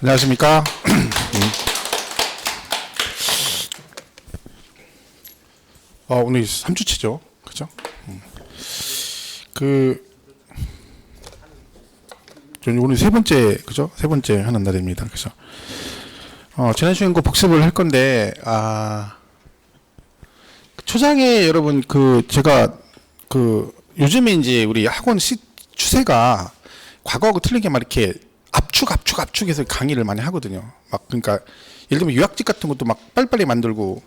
안녕하십니까. 오늘 3주치죠. 그죠? 저는 오늘 세 번째, 그죠? 세 번째 하는 날입니다. 그죠? 지난 시간 거 복습을 할 건데, 초장에 여러분, 제가, 요즘에 이제 우리 학원 추세가 과거하고 틀리게 막 이렇게 압축해서 강의를 많이 하거든요. 그러니까, 예를 들면 요약집 같은 것도 막 빨리빨리 만들고,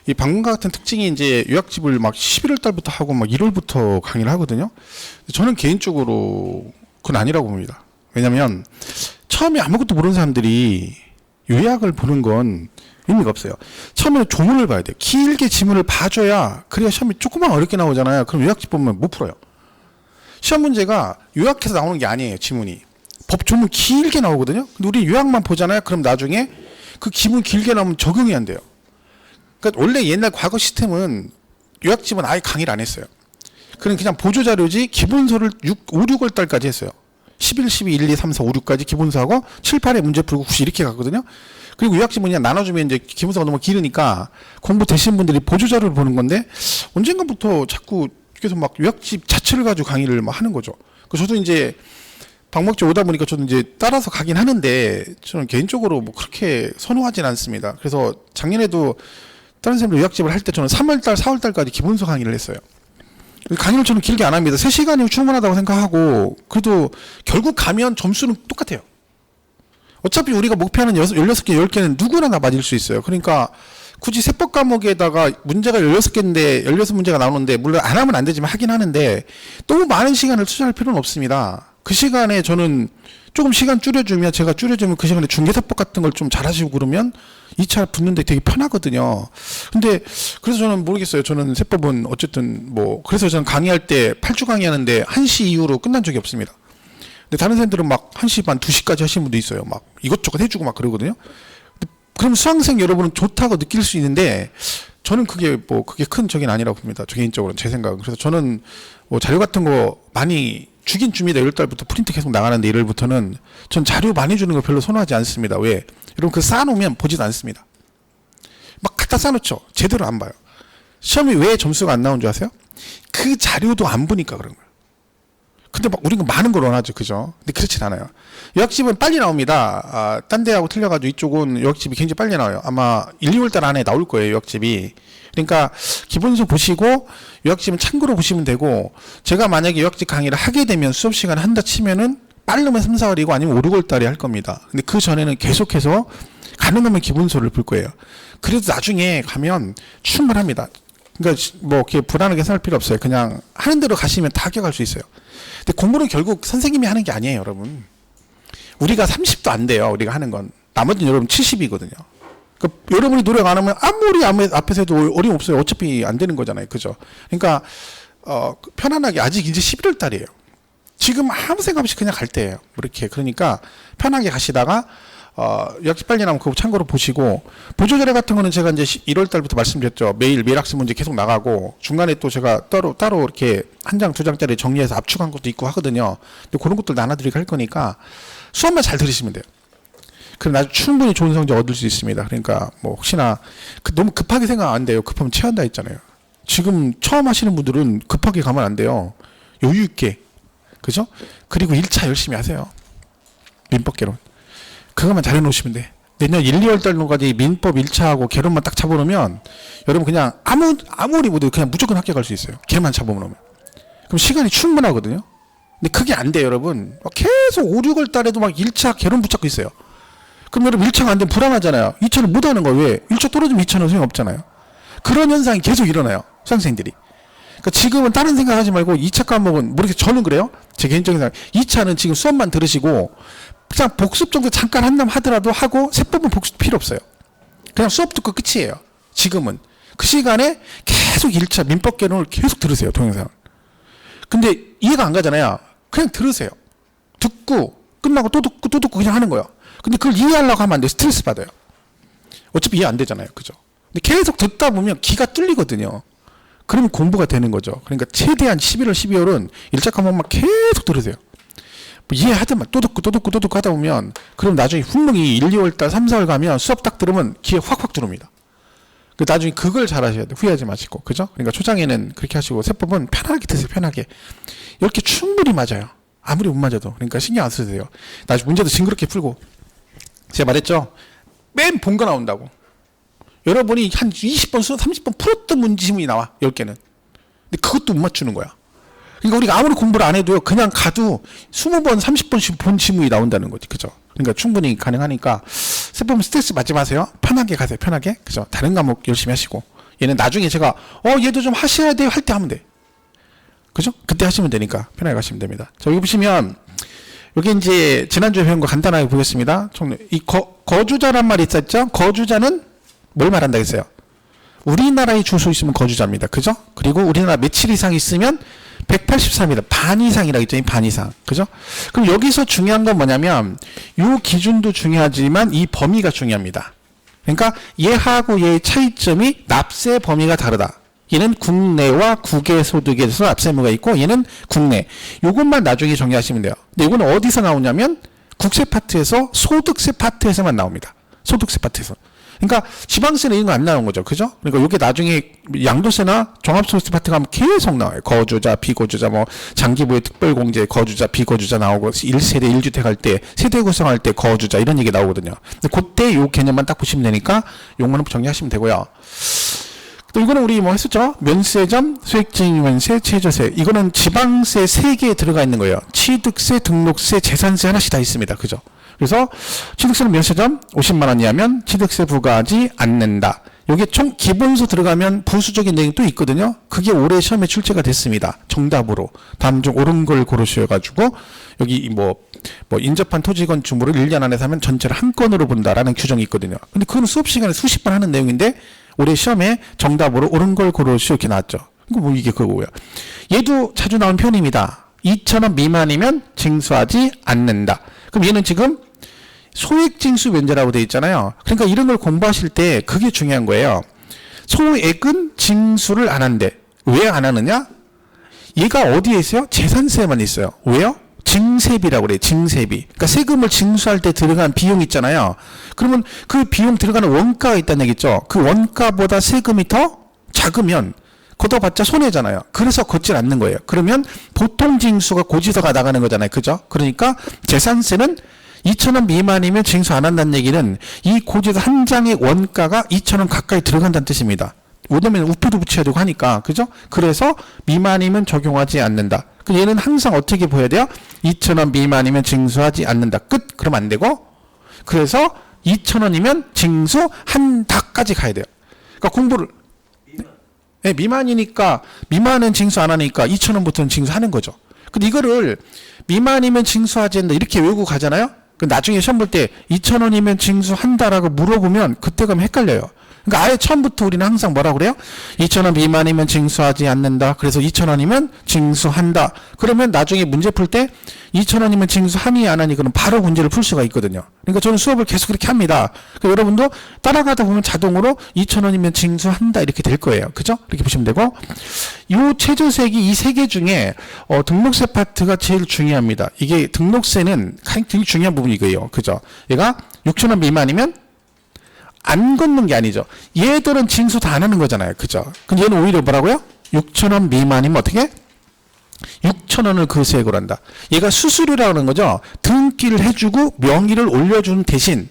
이 방문가 같은 특징이 이제 요약집을 막 11월 달부터 하고 막 1월부터 강의를 하거든요. 저는 개인적으로 그건 아니라고 봅니다. 왜냐면, 처음에 아무것도 모르는 사람들이 요약을 보는 건 의미가 없어요. 처음에는 조문을 봐야 돼요. 길게 지문을 봐줘야, 그래야 시험이 조금만 어렵게 나오잖아요. 그럼 요약집 보면 못 풀어요. 시험 문제가 요약해서 나오는 게 아니에요, 지문이. 법 조문 길게 나오거든요. 근데 우리 요약만 보잖아요. 그럼 나중에 그 기문 길게 나오면 적용이 안 돼요. 그러니까 원래 옛날 과거 시스템은 요약집은 아예 강의를 안 했어요. 그냥 보조자료지 기본서를 5, 6월 달까지 했어요. 11, 12, 1, 2, 3, 4, 5, 6까지 기본서하고 7, 8에 문제 풀고 9, 10 이렇게 갔거든요. 그리고 요약집은 그냥 나눠주면 이제 기본서가 너무 길으니까 공부 되신 분들이 보조자료를 보는 건데 언젠가부터 자꾸 계속 막 요약집 자체를 가지고 강의를 막 하는 거죠. 그래서 저도 이제 방목제 오다 보니까 저는 이제 따라서 가긴 하는데 저는 개인적으로 뭐 그렇게 선호하진 않습니다. 그래서 작년에도 다른 사람들 요약집을 할 때 저는 3월달, 4월달까지 기본서 강의를 했어요. 강의를 저는 길게 안 합니다. 3시간이면 충분하다고 생각하고 그래도 결국 가면 점수는 똑같아요. 어차피 우리가 목표하는 16개, 10개는 누구나 다 맞을 수 있어요. 그러니까 굳이 세법 과목에다가 문제가 16개인데 16문제가 나오는데 물론 안 하면 안 되지만 하긴 하는데 너무 많은 시간을 투자할 필요는 없습니다. 그 시간에 저는 조금 시간 줄여주면 제가 줄여주면 그 시간에 중개사법 같은 걸 좀 잘하시고 그러면 2차 붙는데 되게 편하거든요. 근데 그래서 저는 모르겠어요. 저는 세법은 어쨌든 뭐 그래서 저는 강의할 때 8주 강의하는데 1시 이후로 끝난 적이 없습니다. 근데 다른 사람들은 막 1시 반 2시까지 하시는 분도 있어요. 막 이것저것 해주고 막 그러거든요. 그럼 수강생 여러분은 좋다고 느낄 수 있는데 저는 그게 큰 적인 아니라고 봅니다. 저 개인적으로는 제 생각은. 그래서 저는 뭐 자료 같은 거 많이 주긴 줍니다. 1월달부터 프린트 계속 나가는데 1월부터는 전 자료 많이 주는 거 별로 선호하지 않습니다. 왜? 여러분 그 쌓아놓으면 보지도 않습니다. 막 갖다 쌓아놓죠. 제대로 안 봐요. 시험이 왜 점수가 안 나온 줄 아세요? 그 자료도 안 보니까 그런 거예요. 근데 막 우리는 많은 걸 원하죠. 그죠? 근데 그렇진 않아요. 요약집은 빨리 나옵니다. 딴 데하고 틀려가지고 이쪽은 요약집이 굉장히 빨리 나와요. 아마 1, 2월달 안에 나올 거예요. 요약집이. 그러니까 기본서 보시고 요약집은 참고로 보시면 되고 제가 만약에 요약집 강의를 하게 되면 수업 시간을 한다 치면은 빠르면 3, 4월이고 아니면 5, 6월 달에 할 겁니다. 근데 그 전에는 계속해서 가능하면 기본서를 볼 거예요. 그래도 나중에 가면 충분합니다. 그러니까 뭐 이렇게 불안하게 생각할 필요 없어요. 그냥 하는 대로 가시면 다 합격할 수 있어요. 근데 공부는 결국 선생님이 하는 게 아니에요, 여러분. 우리가 30도 안 돼요. 우리가 하는 건. 나머지는 여러분 70이거든요. 그러니까 여러분이 노력 안 하면 아무리 앞에서 해도 어림없어요. 어차피 안 되는 거잖아요. 그죠? 그러니까 편안하게 아직 이제 11월 달이에요. 지금 아무 생각 없이 그냥 갈 때예요. 이렇게. 그러니까 편하게 가시다가 요약집 빨리 나오면 그거 참고로 보시고 보조자료 같은 거는 제가 이제 1월 달부터 말씀드렸죠. 매일 학습 문제 계속 나가고 중간에 또 제가 따로 이렇게 한 장, 두 장짜리 정리해서 압축한 것도 있고 하거든요. 근데 그런 것들 나눠드리고 할 거니까 수업만 잘 들으시면 돼요. 그럼 나중에 충분히 좋은 성적 얻을 수 있습니다. 그러니까 뭐 혹시나 너무 급하게 생각 안 돼요. 급하면 체한다 했잖아요. 지금 처음 하시는 분들은 급하게 가면 안 돼요. 여유 있게. 그죠? 그리고 1차 열심히 하세요. 민법 개론. 그것만 잘 해놓으시면 돼. 내년 1, 2월 달까지 민법 1차하고 개론만 딱 잡아놓으면 여러분 그냥 아무리 못해도 그냥 무조건 합격할 수 있어요. 걔만 잡아놓으면. 그럼 시간이 충분하거든요. 근데 그게 안 돼요, 여러분. 계속 5, 6월 달에도 막 1차 개론 붙잡고 있어요. 그럼 여러분 1차가 안 되면 불안하잖아요. 2차를 못 하는 거예요. 왜? 1차 떨어지면 2차는 소용없잖아요. 그런 현상이 계속 일어나요. 수강생들이. 그러니까 지금은 다른 생각하지 말고 2차 과목은 모르겠어요. 저는 그래요. 제 개인적인 생각. 2차는 지금 수업만 들으시고 그냥 복습 정도 잠깐 한담 하더라도 하고 세법은 복습 필요 없어요. 그냥 수업 듣고 끝이에요. 지금은. 그 시간에 계속 1차 민법 개론을 계속 들으세요. 동영상. 근데 이해가 안 가잖아요. 그냥 들으세요. 듣고 끝나고 또 듣고 그냥 하는 거예요. 근데 그걸 이해하려고 하면 안 돼요. 스트레스 받아요. 어차피 이해 안 되잖아요. 그죠? 근데 계속 듣다 보면 기가 뚫리거든요. 그러면 공부가 되는 거죠. 그러니까 최대한 11월, 12월은 1차 과목만 계속 들으세요. 이해하더만 또 듣고 하다 보면 그럼 나중에 분명히 1, 2월달, 3, 4월 가면 수업 딱 들으면 귀에 확확 들어옵니다. 나중에 그걸 잘 하셔야 돼요. 후회하지 마시고. 그죠? 그러니까 초장에는 그렇게 하시고 세법은 편하게 드세요. 편하게. 이렇게 충분히 맞아요. 아무리 못 맞아도. 그러니까 신경 안 써도 돼요. 나중에 문제도 징그럽게 풀고. 제가 말했죠? 맨 본거 나온다고. 여러분이 한 20번, 30번 풀었던 문제지문이 나와. 10개는. 근데 그것도 못 맞추는 거야. 그러니까 우리가 아무리 공부를 안 해도요. 그냥 가도 20번, 30번씩 본 지문이 나온다는 거지. 그죠? 그러니까 충분히 가능하니까 세법 스트레스 받지 마세요. 편하게 가세요. 편하게. 그죠? 다른 과목 열심히 하시고. 얘는 나중에 제가 얘도 좀 하셔야 돼요. 할 때 하면 돼. 그죠? 그때 하시면 되니까 편하게 가시면 됩니다. 자, 여기 보시면 여기 이제 지난주에 배운 거 간단하게 보겠습니다. 이 거주자란 말이 있었죠? 거주자는 뭘 말한다 했어요? 우리나라에 주소 있으면 거주자입니다. 그죠? 그리고 우리나라 며칠 이상 있으면 183이다. 반 이상이라고 했죠. 반 이상. 그죠? 그럼 여기서 중요한 건 뭐냐면 이 기준도 중요하지만 이 범위가 중요합니다. 그러니까 얘하고 얘의 차이점이 납세 범위가 다르다. 얘는 국내와 국외 소득에 대해서 납세 의무가 있고 얘는 국내. 이것만 나중에 정리하시면 돼요. 근데 이거는 어디서 나오냐면 국세 파트에서 소득세 파트에서만 나옵니다. 소득세 파트에서. 그러니까 지방세는 이런 거 안 나오는 거죠. 그죠? 그러니까 이게 나중에 양도세나 종합소득세 파트 가면 계속 나와요. 거주자, 비거주자, 뭐 장기부의 특별공제, 거주자, 비거주자 나오고 1세대 1주택 할 때, 세대 구성할 때 거주자 이런 얘기 나오거든요. 근데 그때 요 개념만 딱 보시면 되니까 요거는 정리하시면 되고요. 또 이거는 우리 뭐 했었죠? 면세점, 소액증명세, 최저세. 이거는 지방세 3개에 들어가 있는 거예요. 취득세, 등록세, 재산세 하나씩 다 있습니다. 그죠? 그래서 취득세는 면세점 50만 원 이하면 취득세 부과하지 않는다. 여기 총 기본서 들어가면 부수적인 내용이 또 있거든요. 그게 올해 시험에 출제가 됐습니다. 정답으로. 다음 중 옳은 걸 고르셔가지고 여기 뭐 인접한 토지 건축물을 1년 안에 사면 전체를 한 건으로 본다라는 규정이 있거든요. 근데 그건 수업 시간에 수십 번 하는 내용인데 올해 시험에 정답으로 옳은 걸 고르시오 이렇게 나왔죠. 이거 뭐 이게 그거고요. 얘도 자주 나온 표현입니다. 2,000원 미만이면 징수하지 않는다. 그럼 얘는 지금 소액징수 면제라고 되어 있잖아요. 그러니까 이런 걸 공부하실 때 그게 중요한 거예요. 소액은 징수를 안 한대. 왜 안 하느냐? 얘가 어디에 있어요? 재산세만 있어요. 왜요? 증세비라고 그래요. 증세비. 그러니까 세금을 징수할 때 들어간 비용 있잖아요. 그러면 그 비용 들어가는 원가가 있다는 얘기죠. 그 원가보다 세금이 더 작으면 걷어봤자 손해잖아요. 그래서 걷질 않는 거예요. 그러면 보통 징수가 고지서가 나가는 거잖아요. 그죠? 그러니까 재산세는 2,000원 미만이면 징수 안 한다는 얘기는 이 고지서 한 장의 원가가 2,000원 가까이 들어간다는 뜻입니다. 왜냐면 우표도 붙여야 되고 하니까. 그죠? 그래서 미만이면 적용하지 않는다. 얘는 항상 어떻게 보여야 돼요? 2,000원 미만이면 징수하지 않는다. 끝. 그럼 안 되고. 그래서 2,000원이면 징수한다까지 가야 돼요. 그러니까 공부를 네, 미만이니까 미만은 징수 안 하니까 2,000원부터는 징수하는 거죠. 근데 이거를 미만이면 징수하지 않는다 이렇게 외우고 가잖아요. 나중에 시험 볼 때 2,000원이면 징수한다라고 물어보면 그때 가면 헷갈려요. 그러니까 아예 처음부터 우리는 항상 뭐라고 그래요? 2,000원 미만이면 징수하지 않는다. 그래서 2,000원이면 징수한다. 그러면 나중에 문제 풀 때 2,000원이면 징수하니 안 하니 그럼 바로 문제를 풀 수가 있거든요. 그러니까 저는 수업을 계속 그렇게 합니다. 그러니까 여러분도 따라가다 보면 자동으로 2,000원이면 징수한다 이렇게 될 거예요. 그죠? 이렇게 보시면 되고 요 최저세액이 이 3개 중에 등록세 파트가 제일 중요합니다. 이게 등록세는 가장 중요한 부분이 이거예요. 그죠? 얘가 6,000원 미만이면 안 걷는 게 아니죠. 얘들은 징수 다 안 하는 거잖아요. 그죠? 근데 얘는 오히려 뭐라고요? 6,000원 미만이면 어떻게? 6,000원을 그 세액을 한다. 얘가 수수료라고 하는 거죠. 등기를 해주고 명의를 올려주는 대신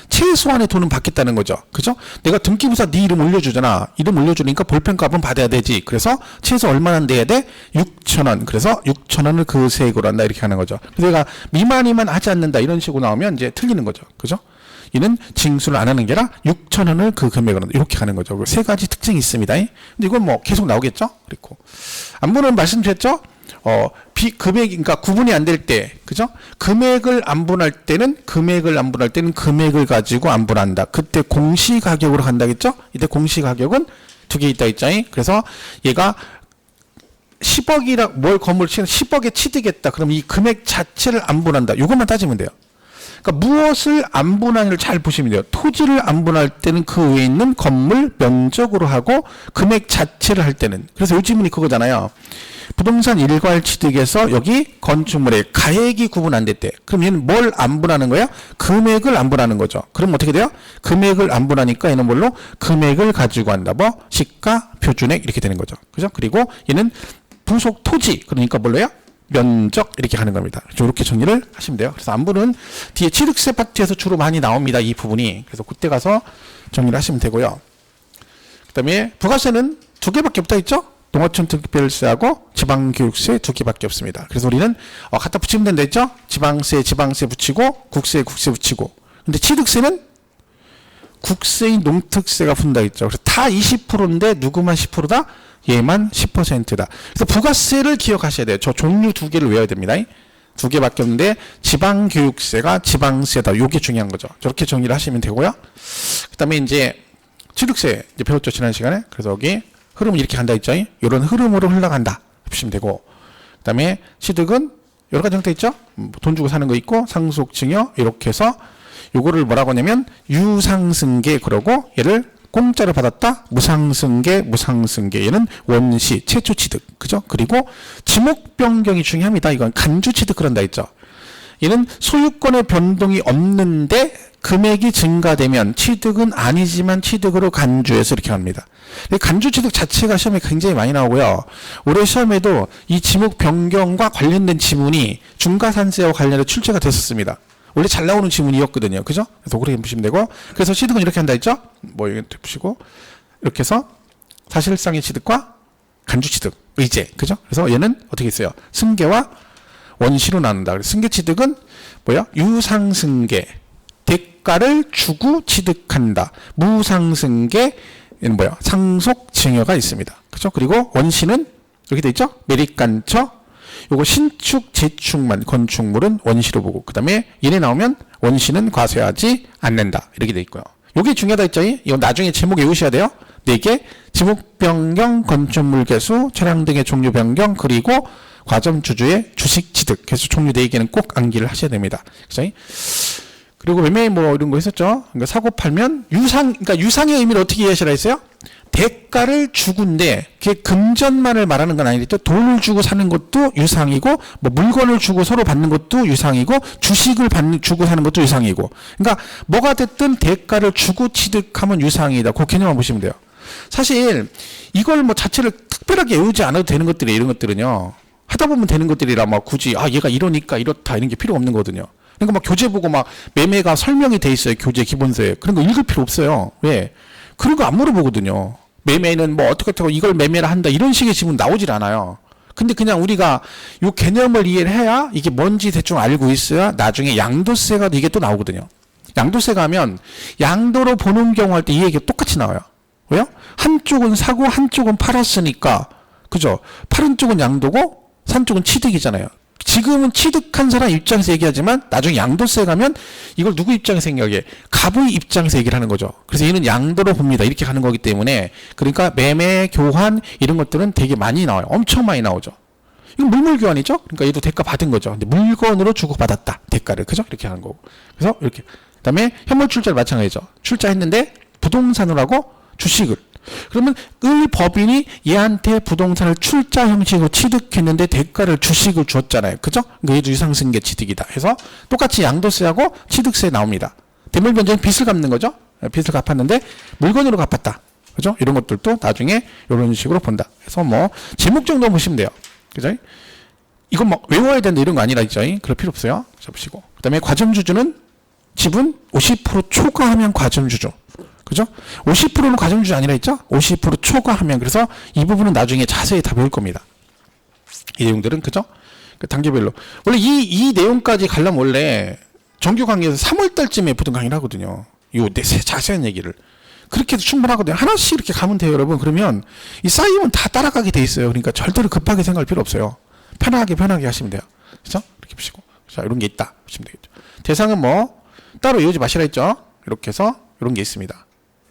최소한의 돈은 받겠다는 거죠. 그죠? 내가 등기부사 네 이름 올려주잖아. 이름 올려주니까 볼펜값은 받아야 되지. 그래서 최소 얼마나 내야 돼? 6,000원. 그래서 6,000원을 그 세액으로 한다. 이렇게 하는 거죠. 그래서 얘가 미만이만 하지 않는다. 이런 식으로 나오면 이제 틀리는 거죠. 그죠? 이는 징수를 안 하는 게 아니라 6,000원을 그 금액으로 한다. 이렇게 가는 거죠. 세 가지 특징이 있습니다. 근데 이건 뭐 계속 나오겠죠? 그리고 안부는 말씀드렸죠? 금액, 그러니까 구분이 안 될 때, 그죠? 금액을 안분할 때는 금액을 가지고 안분한다. 그때 공시가격으로 간다겠죠? 이때 공시가격은 2개 있다 있잖아요. 그래서 얘가 10억이라 뭘 건물을 치는 10억에 취득했다. 그럼 이 금액 자체를 안분한다. 이것만 따지면 돼요. 그러니까 무엇을 안 분할을 잘 보시면 돼요. 토지를 안 분할 때는 그 외에 있는 건물 면적으로 하고 금액 자체를 할 때는. 그래서 요 지문이 그거잖아요. 부동산 일괄 취득에서 여기 건축물의 가액이 구분 안 됐대. 그럼 얘는 뭘 안 분하는 거야? 금액을 안 분하는 거죠. 그럼 어떻게 돼요? 금액을 안 분하니까 얘는 뭘로? 금액을 가지고 한다. 뭐 시가, 표준액 이렇게 되는 거죠. 그죠? 그리고 얘는 부속 토지, 그러니까 뭘로요? 면적 이렇게 가는 겁니다. 이렇게 정리를 하시면 돼요. 그래서 안분은 뒤에 취득세 파트에서 주로 많이 나옵니다. 이 부분이. 그래서 그때 가서 정리를 하시면 되고요. 그 다음에 부가세는 두 개밖에 없다 했죠? 농어촌 특별세하고 지방교육세 두 개밖에 없습니다. 그래서 우리는 갖다 붙이면 된다 했죠? 지방세 붙이고 국세 붙이고. 근데 취득세는 국세인 농특세가 분다 했죠. 그래서 다 20%인데 누구만 10%다? 얘만 10%다. 그래서 부가세를 기억하셔야 돼요. 저 종류 두 개를 외워야 됩니다. 두 개밖에 없는데 지방교육세가 지방세다. 요게 중요한 거죠. 저렇게 정리를 하시면 되고요. 그 다음에 이제 취득세 이제 배웠죠. 지난 시간에. 그래서 여기 흐름은 이렇게 간다 했죠. 이런 흐름으로 흘러간다. 보시면 되고. 그 다음에 취득은 여러 가지 형태 있죠. 돈 주고 사는 거 있고 상속 증여 이렇게 해서 요거를 뭐라고 하냐면 유상승계 그러고 얘를 공짜로 받았다. 무상승계 얘는 원시 최초 취득. 그죠? 그리고 지목 변경이 중요합니다. 이건 간주 취득 그런다 했죠. 얘는 소유권의 변동이 없는데 금액이 증가되면 취득은 아니지만 취득으로 간주해서 이렇게 합니다. 간주 취득 자체가 시험에 굉장히 많이 나오고요. 올해 시험에도 이 지목 변경과 관련된 지문이 중과산세와 관련해서 출제가 됐었습니다. 원래 잘 나오는 지문이었거든요. 그죠? 그래서 그렇게 보시면 되고. 그래서 취득은 이렇게 한다 했죠? 뭐, 이렇게 보시고. 이렇게 해서 사실상의 취득과 간주 취득, 의제. 그죠? 그래서 얘는 어떻게 있어요? 승계와 원시로 나눈다. 그래서 승계 취득은 뭐야? 유상승계. 대가를 주고 취득한다. 무상승계는 뭐야? 상속 증여가 있습니다. 그죠? 그리고 원시는 이렇게 돼 있죠? 매립간처. 요거 신축, 재축만 건축물은 원시로 보고 그 다음에 얘네 나오면 원시는 과세하지 않는다. 이렇게 돼 있고요. 요게 중요하다 했죠? 이건 나중에 제목 외우셔야 돼요. 4개 지목 변경, 건축물 개수, 차량 등의 종류 변경, 그리고 과점 주주의 주식 취득. 그래서 종류 4개는 꼭 암기를 하셔야 됩니다. 그죠? 그리고 매매 뭐 이런 거 했었죠. 그러니까 사고 팔면 그러니까 유상의 의미를 어떻게 이해하시라 했어요? 대가를 주고인데 그게 금전만을 말하는 건 아니겠죠. 돈을 주고 사는 것도 유상이고 뭐 물건을 주고 서로 받는 것도 유상이고 주식을 주고 사는 것도 유상이고. 그러니까 뭐가 됐든 대가를 주고 취득하면 유상이다. 그 개념만 보시면 돼요. 사실 이걸 뭐 자체를 특별하게 외우지 않아도 되는 것들이 이런 것들은요. 하다 보면 되는 것들이라 막 굳이 얘가 이러니까 이렇다 이런 게 필요 없는 거거든요. 그러니까 막 교재 보고 막 매매가 설명이 돼 있어요. 교재 기본서에. 그런 거 읽을 필요 없어요. 왜? 그런 거 안 물어보거든요. 매매는 뭐 어떻게 이걸 매매를 한다 이런 식의 질문 나오질 않아요. 근데 그냥 우리가 요 개념을 이해를 해야 이게 뭔지 대충 알고 있어야 나중에 양도세가 이게 또 나오거든요. 양도세가 하면 양도로 보는 경우 할 때 이 얘기가 똑같이 나와요. 왜요? 한쪽은 사고 한쪽은 팔았으니까 그죠? 팔은 쪽은 양도고 산 쪽은 취득이잖아요. 지금은 취득한 사람 입장에서 얘기하지만 나중에 양도세 가면 이걸 누구 입장에서 얘기하게? 갑의 입장에서 얘기를 하는 거죠. 그래서 얘는 양도로 봅니다. 이렇게 가는 거기 때문에 그러니까 매매, 교환 이런 것들은 되게 많이 나와요. 엄청 많이 나오죠. 이건 물물교환이죠. 그러니까 얘도 대가 받은 거죠. 근데 물건으로 주고받았다. 대가를. 그죠? 이렇게 하는 거고. 그래서 이렇게. 그다음에 현물 출자를 마찬가지죠. 출자했는데 부동산으로 하고 주식을. 그러면 을 법인이 얘한테 부동산을 출자 형식으로 취득했는데 대가를 주식을 줬잖아요. 그죠? 그러니까 얘도 유상승계 취득이다. 해서 똑같이 양도세하고 취득세 나옵니다. 대물변제는 빚을 갚는 거죠. 빚을 갚았는데 물건으로 갚았다. 그죠? 이런 것들도 나중에 이런 식으로 본다. 그래서 뭐 제목 정도 보시면 돼요. 그죠? 이건 막 외워야 된다 이런 거 아니라 있죠. 그럴 필요 없어요. 자 보시고. 그다음에 과점주주는 지분 50% 초과하면 과점주주. 그죠? 50%는 과점주주 아니라 했죠? 50% 초과하면. 그래서 이 부분은 나중에 자세히 다 배울 겁니다. 이 내용들은, 그죠? 그 단계별로. 원래 이 내용까지 가려면 원래 정규 강의에서 3월달쯤에 보통 강의를 하거든요. 요 자세한 얘기를. 그렇게 해도 충분하거든요. 하나씩 이렇게 가면 돼요, 여러분. 그러면 이 쌓이면 다 따라가게 돼 있어요. 그러니까 절대로 급하게 생각할 필요 없어요. 편하게 하시면 돼요. 그죠? 이렇게 보시고. 자, 이런 게 있다. 보시면 되겠죠. 대상은 뭐, 따로 외우지 마시라 했죠? 이렇게 해서 이런 게 있습니다.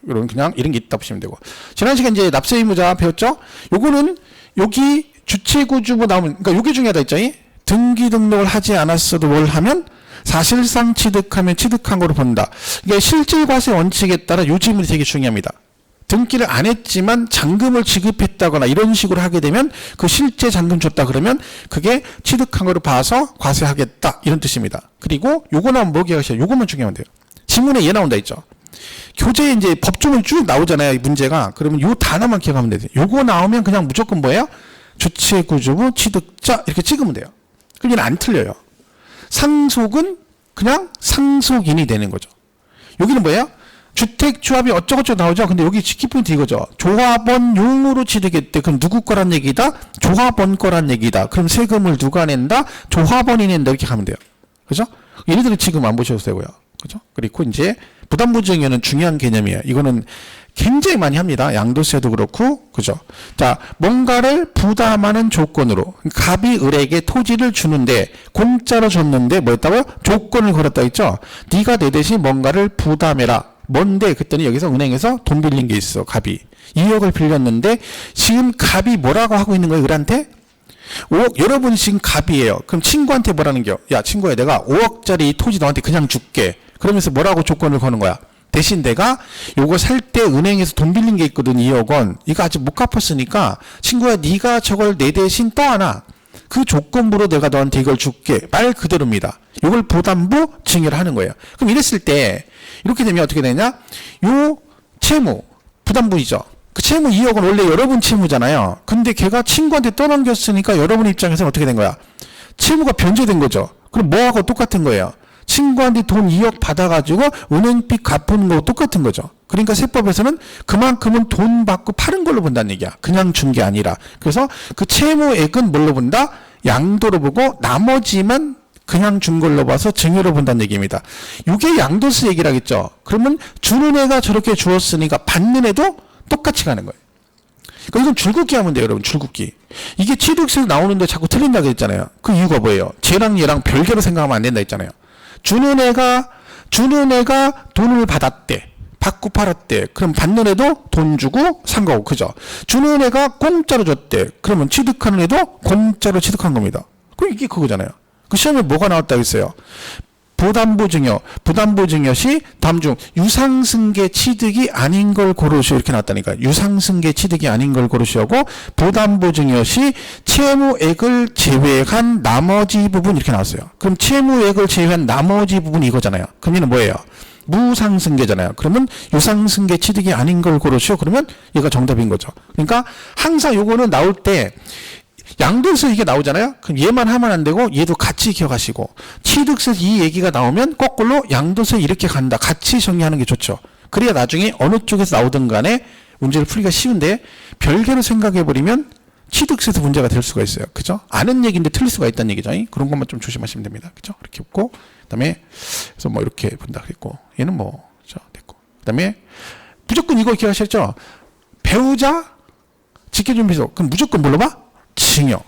이런 게 있다 보시면 되고. 지난 시간 이제 납세 의무자 배웠죠? 요거는 여기 주체구주부 나오면, 그러니까 요게 중요하다 했죠? 등기 등록을 하지 않았어도 뭘 하면 사실상 취득하면 취득한 거로 본다. 이게 실질 과세 원칙에 따라 요 질문이 되게 중요합니다. 등기를 안 했지만 잔금을 지급했다거나 이런 식으로 하게 되면 그 실제 잔금 줬다 그러면 그게 취득한 거로 봐서 과세하겠다 이런 뜻입니다. 그리고 요거 나오면 뭐 기억하셔요? 요거만 중요하면 돼요. 지문에 얘 나온다 있죠. 교재에 이제 법조문 쭉 나오잖아요. 문제가. 그러면 요 단어만 기억하면 돼요. 요거 나오면 그냥 무조건 뭐예요? 주체구주부 취득자 이렇게 찍으면 돼요. 그럼 얘는 안 틀려요. 상속은 그냥 상속인이 되는 거죠. 여기는 뭐예요? 주택조합이 어쩌고저쩌고 나오죠. 근데 여기 키포인트 이거죠. 조합원용으로 취득했대. 그럼 누구 거란 얘기다? 조합원 거란 얘기다. 그럼 세금을 누가 낸다? 조합원이 낸다. 이렇게 가면 돼요. 그죠? 얘네들은 지금 안 보셔도 되고요. 그죠? 그리고 이제 부담보증에는 중요한 개념이에요. 이거는 굉장히 많이 합니다. 양도세도 그렇고, 그죠? 자, 뭔가를 부담하는 조건으로 갑이 을에게 토지를 주는데 공짜로 줬는데 뭐였다고요? 조건을 걸었다 했죠. 네가 내 대신 뭔가를 부담해라. 뭔데? 그랬더니 여기서 은행에서 돈 빌린 게 있어. 갑이 2억을 빌렸는데 지금 갑이 뭐라고 하고 있는 거예요? 을한테? 5억, 여러분이 지금 갑이에요. 그럼 친구한테 뭐라는 겨? 야, 친구야, 내가 5억짜리 토지 너한테 그냥 줄게. 그러면서 뭐라고 조건을 거는 거야? 대신 내가 요거 살 때 은행에서 돈 빌린 게 있거든. 2억 원. 이거 아직 못 갚았으니까 친구야, 네가 저걸 내 대신 떠안아. 그 조건부로 내가 너한테 이걸 줄게. 말 그대로입니다. 이걸 부담부 증여를 하는 거예요. 그럼 이랬을 때 이렇게 되면 어떻게 되냐? 요 채무 부담부이죠. 그 채무 2억은 원래 여러분 채무잖아요. 근데 걔가 친구한테 떠넘겼으니까 여러분 입장에서는 어떻게 된 거야? 채무가 변제된 거죠. 그럼 뭐하고 똑같은 거예요? 친구한테 돈 2억 받아가지고 은행빚 갚은 거 똑같은 거죠. 그러니까 세법에서는 그만큼은 돈 받고 파는 걸로 본다는 얘기야. 그냥 준 게 아니라. 그래서 그 채무액은 뭘로 본다? 양도로 보고 나머지만 그냥 준 걸로 봐서 증여로 본다는 얘기입니다. 이게 양도세 얘기라겠죠. 그러면 주는 애가 저렇게 주었으니까 받는 애도 똑같이 가는 거예요. 그러니까 이건 줄긋기 하면 돼요, 여러분. 줄긋기. 이게 취득세에서 나오는데 자꾸 틀린다 그랬잖아요. 그 이유가 뭐예요? 쟤랑 얘랑 별개로 생각하면 안 된다 했잖아요. 주는 애가 돈을 받았대. 받고 팔았대. 그럼 받는 애도 돈 주고 산 거고, 그죠? 주는 애가 공짜로 줬대. 그러면 취득하는 애도 공짜로 취득한 겁니다. 그럼 이게 그거잖아요. 그 시험에 뭐가 나왔다고 했어요? 부담보증여 시 다음 중 유상승계 취득이 아닌 걸 고르시오 이렇게 나왔다니까. 유상승계 취득이 아닌 걸 고르시오고 부담보증여 시 채무액을 제외한 나머지 부분 이렇게 나왔어요. 그럼 채무액을 제외한 나머지 부분이 이거잖아요. 그럼 얘는 뭐예요? 무상승계잖아요. 그러면 유상승계 취득이 아닌 걸 고르시오. 그러면 얘가 정답인 거죠. 그러니까 항상 요거는 나올 때 양도세 이게 나오잖아요. 그럼 얘만 하면 안 되고 얘도 같이 기억하시고 취득세 이 얘기가 나오면 거꾸로 양도세 이렇게 간다. 같이 정리하는 게 좋죠. 그래야 나중에 어느 쪽에서 나오든 간에 문제를 풀기가 쉬운데 별개로 생각해버리면 취득세에서 문제가 될 수가 있어요. 그죠? 아는 얘기인데 틀릴 수가 있다는 얘기죠. 그런 것만 좀 조심하시면 됩니다. 그죠? 이렇게 없고 그다음에 그래서 뭐 이렇게 본다 그랬고 얘는 뭐 됐고 그다음에 무조건 이거 기억하셨죠? 배우자 직계준비소 그럼 무조건 뭘로 봐? 증여.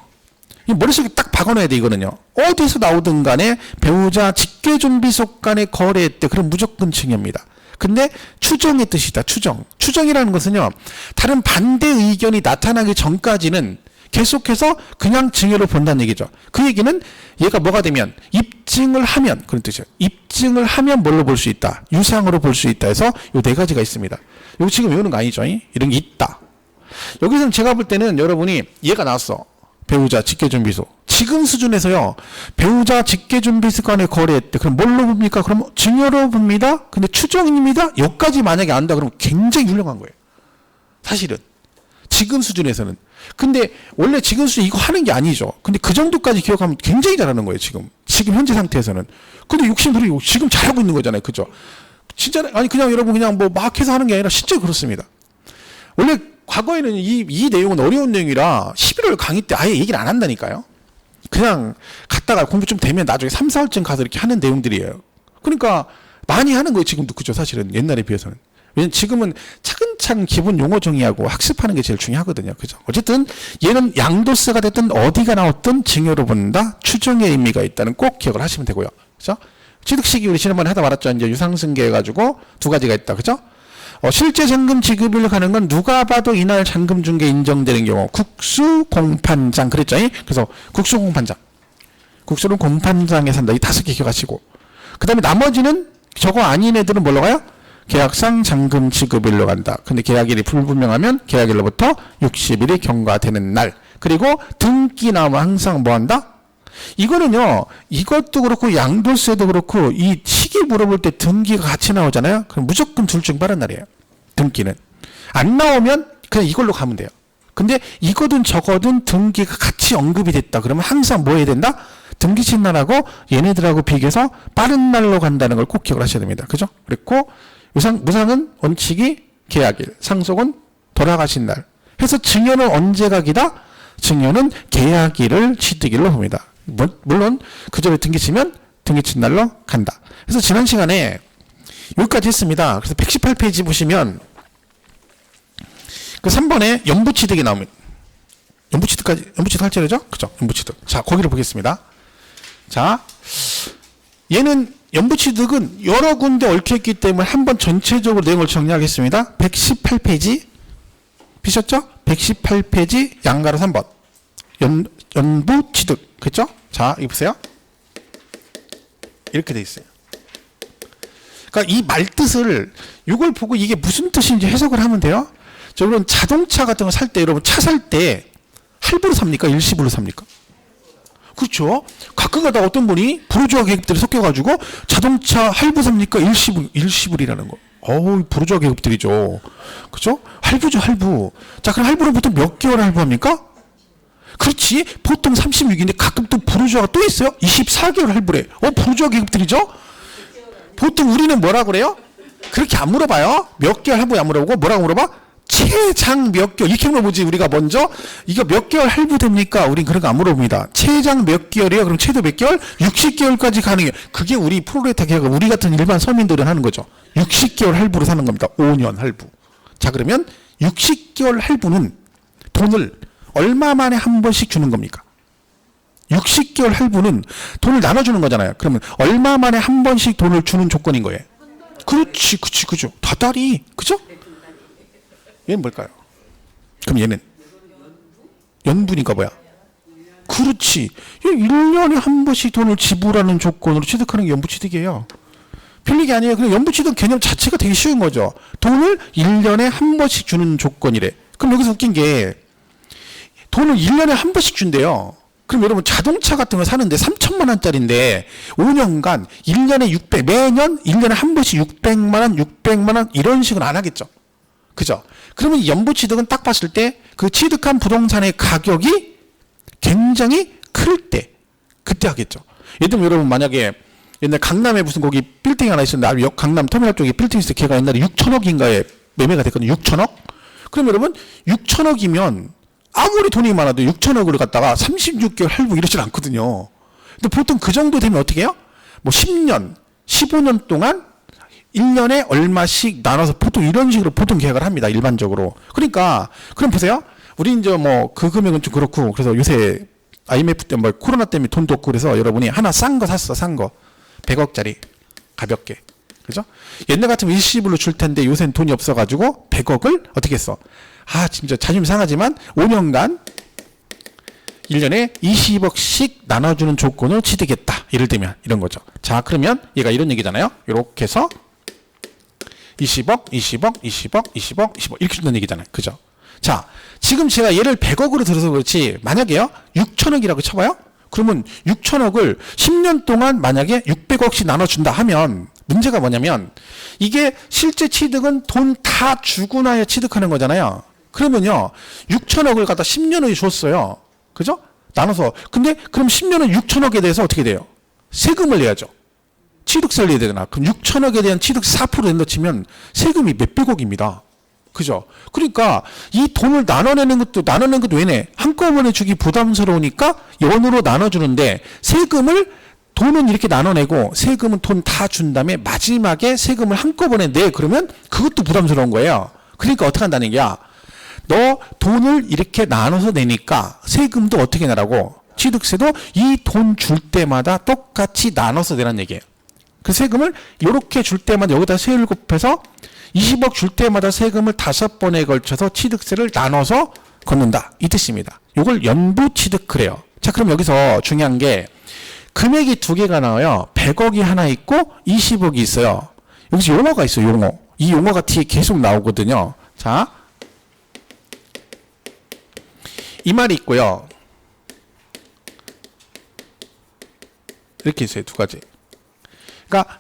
이 머릿속에 딱 박아놔야 돼, 이거는요. 어디서 나오든 간에 배우자 직계준비속 간에 거래했대. 그럼 무조건 증여입니다. 근데 추정의 뜻이다, 추정. 추정이라는 것은요, 다른 반대 의견이 나타나기 전까지는 계속해서 그냥 증여를 본다는 얘기죠. 그 얘기는 얘가 뭐가 되면, 입증을 하면, 그런 뜻이에요. 입증을 하면 뭘로 볼 수 있다? 유상으로 볼 수 있다 해서 요 네 가지가 있습니다. 이거 지금 외우는 거 아니죠? 이런 게 있다. 여기서는 제가 볼 때는 여러분이 얘가 나왔어. 배우자 직계준비소. 지금 수준에서요. 배우자 직계준비소 간에 거래했대. 그럼 뭘로 봅니까? 그럼 증여로 봅니다. 근데 추정입니다. 여기까지 만약에 안다 그러면 굉장히 훌륭한 거예요. 사실은. 지금 수준에서는. 근데 원래 지금 수준 이거 하는 게 아니죠. 근데 그 정도까지 기억하면 굉장히 잘하는 거예요. 지금 현재 상태에서는. 근데 욕심 부리고 지금 잘하고 있는 거잖아요. 그죠? 진짜 아니 그냥 여러분 그냥 뭐 막 해서 하는 게 아니라 실제 그렇습니다. 원래 과거에는 이 내용은 어려운 내용이라 11월 강의 때 아예 얘기를 안 한다니까요. 그냥 갔다가 공부 좀 되면 나중에 3, 4월쯤 가서 이렇게 하는 내용들이에요. 그러니까 많이 하는 거예요. 지금도. 그죠? 사실은 옛날에 비해서는. 왜냐면 지금은 차근차근 기본 용어 정의하고 학습하는 게 제일 중요하거든요. 그죠? 어쨌든 얘는 양도세가 됐든 어디가 나왔든 증여로 본다. 추정의 의미가 있다는 꼭 기억을 하시면 되고요. 그죠? 취득시기 우리 지난번에 하다 말았죠. 이제 유상승계 해가지고 두 가지가 있다. 그죠? 실제 잔금 지급을 가는 건 누가 봐도 이날 잔금 준 게 인정되는 경우 국수공판장 그랬죠. 그래서 국수공판장 국수는 공판장에 산다. 이 5개 기억하시고 그 다음에 나머지는 저거 아닌 애들은 뭘로 가요? 계약상 잔금 지급일로 간다. 근데 계약일이 불분명하면 계약일로부터 60일이 경과되는 날. 그리고 등기 나오면 항상 뭐 한다? 이거는요, 이것도 그렇고 양도세도 그렇고 이 시기 물어볼 때 등기가 같이 나오잖아요. 그럼 무조건 둘 중 빠른 날이에요. 등기는. 안 나오면 그냥 이걸로 가면 돼요. 근데 이거든 저거든 등기가 같이 언급이 됐다. 그러면 항상 뭐 해야 된다? 등기신 날하고 얘네들하고 비교해서 빠른 날로 간다는 걸 꼭 기억을 하셔야 됩니다. 그죠? 그리고 무상은 원칙이 계약일, 상속은 돌아가신 날. 해서 증여는 언제가 기다? 증여는 계약일을 취득일로 봅니다. 물론 그 전에 등기치면 등기친 날로 간다. 그래서 지난 시간에 여기까지 했습니다. 그래서 118페이지 보시면 그 3번에 연부취득이 나옵니다. 연부취득 할 차례죠? 그죠? 연부취득. 자, 거기를 보겠습니다. 자, 얘는 연부취득은 여러 군데 얽혀있기 때문에 한번 전체적으로 내용을 정리하겠습니다. 118페이지 피셨죠? 118페이지 양가로 3번 연부취득. 그렇죠? 자, 이거 보세요. 이렇게 돼 있어요. 그러니까 이 말뜻을 이걸 보고 이게 무슨 뜻인지 해석을 하면 돼요. 저 여러분 자동차 같은 거 살 때 여러분 차 살 때 할부로 삽니까? 일시불로 삽니까? 그렇죠. 가끔 가다 어떤 분이 부르주아 계급들이 섞여가지고 자동차 할부 삽니까? 일시불이라는 거. 어우, 부르주아 계급들이죠. 그렇죠? 할부죠, 할부. 자, 그럼 할부는 보통 몇 개월 할부합니까? 그렇지. 보통 36인데 가끔 또 부르주아가 또 있어요. 24개월 할부래. 부르주아 계급들이죠? 보통 우리는 뭐라 그래요? 그렇게 안 물어봐요. 몇 개월 할부 안 물어보고 뭐라고 물어봐? 최장 몇 개월. 이렇게 물어보지. 우리가 먼저 이거 몇 개월 할부됩니까? 우린 그런 거 안 물어봅니다. 최장 몇 개월이요? 그럼 최대 몇 개월? 60개월까지 가능해요. 그게 우리 프로레타 계약을 우리 같은 일반 서민들은 하는 거죠. 60개월 할부로 사는 겁니다. 5년 할부. 자, 그러면 60개월 할부는 돈을 얼마 만에 한 번씩 주는 겁니까? 60개월 할부는 돈을 나눠주는 거잖아요. 그러면 얼마 만에 한 번씩 돈을 주는 조건인 거예요. 그렇지, 그죠. 다달이, 그죠? 얘는 뭘까요? 그럼 얘는 연분이니까 뭐야? 그렇지. 1년에 한 번씩 돈을 지불하는 조건으로 취득하는 게 연부취득이에요. 필리기 아니에요. 그냥 연부취득 개념 자체가 되게 쉬운 거죠. 돈을 1년에 한 번씩 주는 조건이래. 그럼 여기서 웃긴 게 돈을 1년에 한 번씩 준대요. 그럼 여러분 자동차 같은 거 사는데 3천만 원짜리인데 5년간 1년에 600, 매년 1년에 한 번씩 600만 원, 600만 원 이런 식은 안 하겠죠. 그죠? 그러면 연부취득은 딱 봤을 때 그 취득한 부동산의 가격이 굉장히 클 때 그때 하겠죠. 예를 들면 여러분 만약에 옛날 강남에 무슨 거기 빌딩이 하나 있었는데 강남 터미널 쪽에 빌딩 있을 때 걔가 옛날에 6천억인가에 매매가 됐거든요. 6천억? 그럼 여러분 6천억이면 아무리 돈이 많아도 6천억을 갖다가 36개월 할부 이러질 않거든요. 근데 보통 그 정도 되면 어떻게 해요? 뭐 10년, 15년 동안 1년에 얼마씩 나눠서 보통 이런 식으로 보통 계약을 합니다. 일반적으로. 그러니까 그럼 보세요. 우리 이제 뭐 그 금액은 좀 그렇고 그래서 요새 IMF 때 뭐 코로나 때문에 돈도 없고 그래서 여러분이 하나 싼 거 샀어. 싼 거. 100억짜리 가볍게. 그죠? 옛날 같으면 일시불로 줄 텐데 요새는 돈이 없어가지고 100억을 어떻게 했어? 진짜 자존심 상하지만 5년간 1년에 20억씩 나눠주는 조건을 취득했다. 예를 들면 이런 거죠. 자, 그러면 얘가 이런 얘기잖아요. 이렇게 해서 20억, 20억, 20억, 20억, 20억 이렇게 준다는 얘기잖아요. 그죠? 자, 지금 제가 얘를 100억으로 들어서 그렇지 만약에요 6천억이라고 쳐봐요. 그러면 6천억을 10년 동안 만약에 600억씩 나눠준다 하면 문제가 뭐냐면 이게 실제 취득은 돈 다 주고 나야 취득하는 거잖아요. 그러면요 6천억을 갖다 10년을 줬어요. 그죠? 나눠서. 근데 그럼 10년은 6천억에 대해서 어떻게 돼요? 세금을 내야죠. 취득세를 내야 되잖아. 그럼 6천억에 대한 취득세 4% 낸다 치면 세금이 몇백억입니다. 그죠? 그러니까 이 돈을 나눠내는 것도 왜 내? 한꺼번에 주기 부담스러우니까 연으로 나눠주는데 돈은 이렇게 나눠내고 세금은 돈 다 준 다음에 마지막에 세금을 한꺼번에 내. 그러면 그것도 부담스러운 거예요. 그러니까 어떻게 한다는 얘기야? 너 돈을 이렇게 나눠서 내니까 세금도 어떻게 내라고? 취득세도 이 돈 줄 때마다 똑같이 나눠서 내라는 얘기예요. 그 세금을 이렇게 줄 때마다 여기다 세율 곱해서 20억 줄 때마다 세금을 5번에 걸쳐서 취득세를 나눠서 걷는다. 이 뜻입니다. 이걸 연부취득 그래요. 자, 그럼 여기서 중요한 게 금액이 두 개가 나와요. 100억이 하나 있고 20억이 있어요. 여기서 용어가 있어요. 용어. 이 용어가 뒤에 계속 나오거든요. 자, 이 말이 있고요. 이렇게 있어요. 두 가지. 그러니까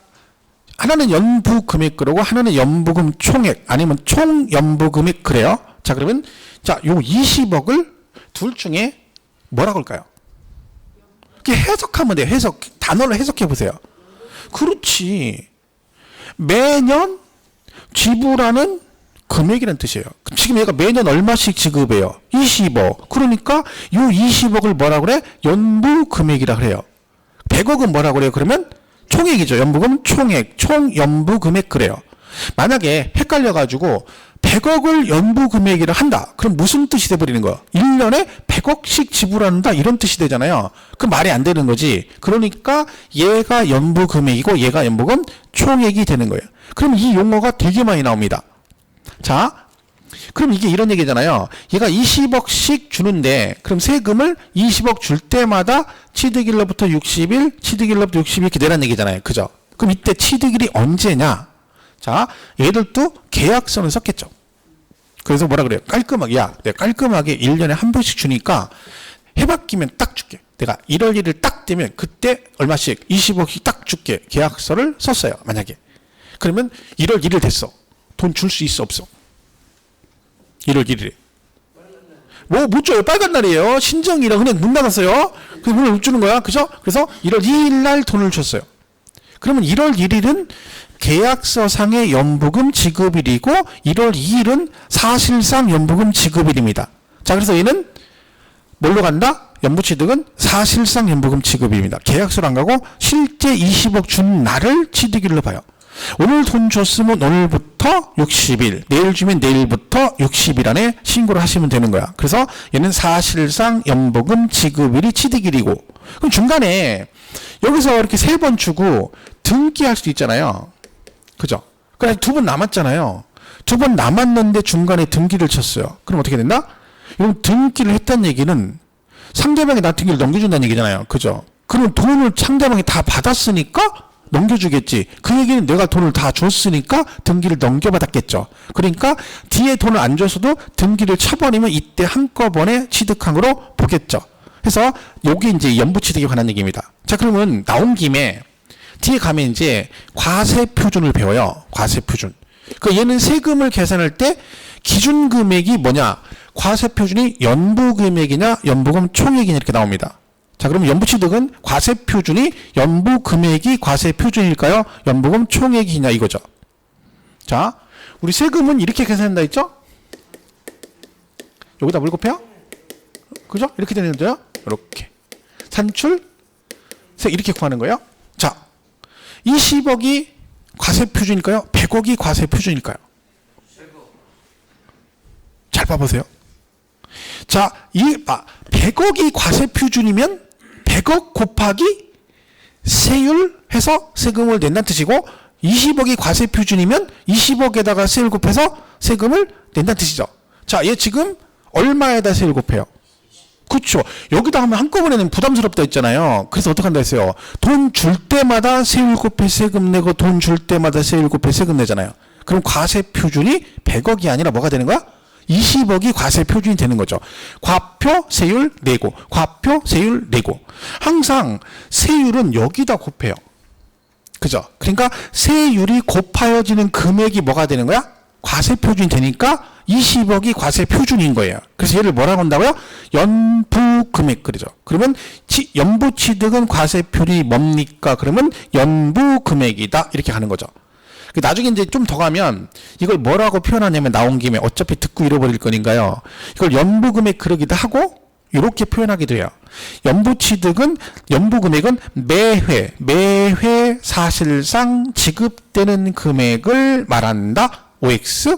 하나는 연부금액 그러고 하나는 연부금 총액 아니면 총연부금액 그래요. 자, 그러면 자, 요 20억을 둘 중에 뭐라고 할까요? 해석하면 돼요. 해석. 단어를 해석해 보세요. 그렇지. 매년 지불하는 금액이라는 뜻이에요. 지금 얘가 매년 얼마씩 지급해요? 20억. 그러니까 요 20억을 뭐라 그래? 연부 금액이라 그래요. 100억은 뭐라 그래요? 그러면 총액이죠. 연부금 총액, 총연부 금액 그래요. 만약에 헷갈려 가지고 100억을 연부 금액이라 한다. 그럼 무슨 뜻이 돼 버리는 거야? 1년에 100억씩 지불한다 이런 뜻이 되잖아요. 그 말이 안 되는 거지. 그러니까 얘가 연부 금액이고 얘가 연부금 총액이 되는 거예요. 그럼 이 용어가 되게 많이 나옵니다. 자, 그럼 이게 이런 얘기잖아요. 얘가 20억씩 주는데 그럼 세금을 20억 줄 때마다 취득일로부터 60일, 취득일로부터 60일 이렇게 내라는 얘기잖아요. 그죠? 그럼 이때 취득일이 언제냐? 자, 얘들도 계약서를 썼겠죠. 그래서 뭐라 그래요? 깔끔하게, 야, 내가 깔끔하게 1년에 한 번씩 주니까 해바뀌면 딱 줄게. 내가 1월 1일 딱 되면 그때 얼마씩 20억씩 딱 줄게. 계약서를 썼어요. 만약에. 그러면 1월 1일 됐어. 돈 줄 수 있어 없어? 1월 1일에. 뭐 못 줘요. 빨간 날이에요. 신정이라 그냥 문 닫았어요. 그래서 문을 못 주는 거야. 그죠? 그래서 1월 2일 날 돈을 줬어요. 그러면 1월 1일은 계약서상의 연부금 지급일이고 1월 2일은 사실상 연부금 지급일입니다. 자, 그래서 얘는 뭘로 간다? 연부취득은 사실상 연부금 지급일입니다. 계약서로 안 가고 실제 20억 준 날을 취득일로 봐요. 오늘 돈 줬으면 오늘부터 60일, 내일 주면 내일부터 60일 안에 신고를 하시면 되는 거야. 그래서 얘는 사실상 연부금 지급일이 취득일이고, 그럼 중간에 여기서 이렇게 3번 주고 등기할 수도 있잖아요. 그죠? 그래, 2번 남았잖아요. 2번 남았는데 중간에 등기를 쳤어요. 그럼 어떻게 된다? 이건 등기를 했다는 얘기는 상대방이 나 등기를 넘겨준다는 얘기잖아요. 그죠? 그럼 돈을 상대방이 다 받았으니까 넘겨주겠지. 그 얘기는 내가 돈을 다 줬으니까 등기를 넘겨받았겠죠. 그러니까 뒤에 돈을 안 줬어도 등기를 쳐버리면 이때 한꺼번에 취득한 거로 보겠죠. 그래서 요게 이제 연부취득에 관한 얘기입니다. 자, 그러면 나온 김에 뒤에 가면 이제 과세표준을 배워요. 과세표준. 그 얘는 세금을 계산할 때 기준 금액이 뭐냐? 과세표준이 연부금액이냐 연부금 총액이냐 이렇게 나옵니다. 자, 그럼 연부취득은 과세표준이 연부금액이 과세표준일까요? 연부금 총액이냐 이거죠. 자, 우리 세금은 이렇게 계산한다 했죠? 여기다 뭘 곱해요? 그죠? 이렇게 되는데요. 이렇게 산출 세 이렇게 구하는 거예요. 자, 20억이 과세표준일까요? 100억이 과세표준일까요? 잘 봐보세요. 자, 100억이 과세표준이면 100억 곱하기 세율 해서 세금을 낸다는 뜻이고 20억이 과세표준이면 20억에다가 세율 곱해서 세금을 낸다는 뜻이죠. 자, 얘 지금 얼마에다 세율 곱해요? 그렇죠. 여기다 하면 한꺼번에는 부담스럽다 했잖아요. 그래서 어떻게 한다 했어요? 돈 줄 때마다 세율 곱해 세금 내고 돈 줄 때마다 세율 곱해 세금 내잖아요. 그럼 과세표준이 100억이 아니라 뭐가 되는 거야? 20억이 과세표준이 되는 거죠. 과표 세율 내고 과표 세율 내고 항상 세율은 여기다 곱해요. 그죠? 그러니까 세율이 곱하여지는 금액이 뭐가 되는 거야? 과세표준이 되니까 20억이 과세표준인 거예요. 그래서 얘를 뭐라고 한다고요? 연부금액 그러죠. 그러면 연부취득은 과세표준이 뭡니까? 그러면 연부금액이다 이렇게 가는 거죠. 나중에 이제 좀 더 가면 이걸 뭐라고 표현하냐면 나온 김에 어차피 듣고 잃어버릴 거니까요. 이걸 연부금액 그러기도 하고 이렇게 표현하기도 해요. 연부금액은 매회 사실상 지급되는 금액을 말한다. OX